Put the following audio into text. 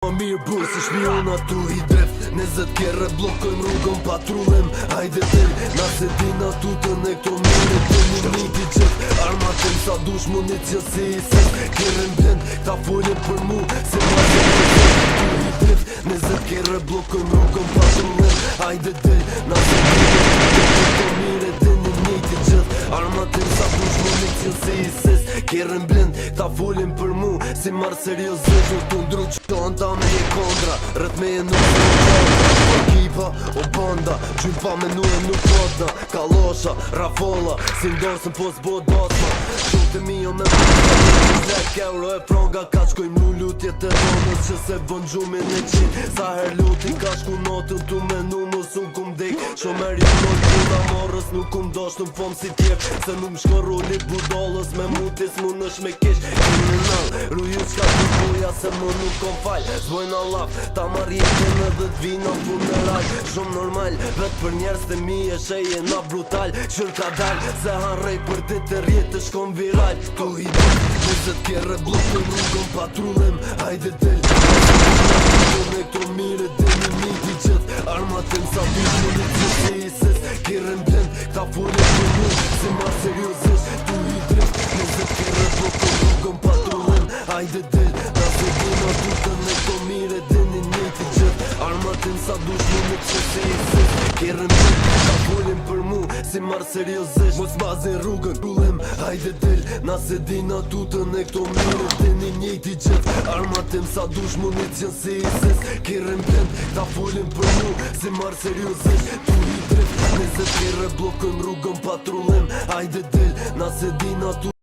Ma mirë burë se shpiona tu i dreft 20 kere blokojmë rrugën patrullem Hajde del, nase dina tutën e këto mire Të një niti qët Armatën sa dush municion si i sët Kjerën blend, ta folin për mu Se ma se tu i dreft 20 kere blokojmë rrugën patrullem Hajde del, nase dina tutën e këto mire Të një niti qët Armatën sa dush municion si i sët Kjerën blend, ta folin për mu Si marë seriosisht nuk të ndru që anda me e kondra Rët me e nuk të ndra Ekipa o banda Qym pa me nu e nuk potna Kalosha, rafolla Si ndosën po s'bot basma Shumë të mi o me bërta 20 euro e pronga Ka shkojmë lu lutje të ronës Që se bën gjumin e qinë Sa her lutin ka shku notën Tu me nu mos unë kum dik Shumë e rjallon puna morës Nuk kum dosht në fom si tjep Se nuk më shko rullit budolës Me mutis mu nësh me kish Kriminal, ruju qka të buja Se më nuk kom fall Zbojnë Allah, ta marjetin edhe t'vina funeral Shumë normal, vetë për njerës të mi e sheje na brutal Qër ka dal, se harrej për dit të rjetë të shkom viral Tu i del, 20 kere blokën rrugën patrullem Hajde del, e këto mire dhe një miti qët Armatën sa bish më një qësi i sës Kjerën blend, ta folin për mu Se ma seriosisht, tu i dreft 20 kere blokën rrugën patrullem Hajde del, nase dina tutën e këto mire dhe një njëti qët Armatën sa dush më një qësi i sës Kjerën blend, ta folin për mu Si marë seriosisht, mos bazin rrugën Rullem, hajde del, nase dina tutën e këto mire dhe një njëti qët Armatën sa dush më një qësi i sës Kjerën blend, ta folin për mu Si marë seriosisht, tu i dreft 20 kere blokën rrugën patrullem Hajde del, nase dina tutën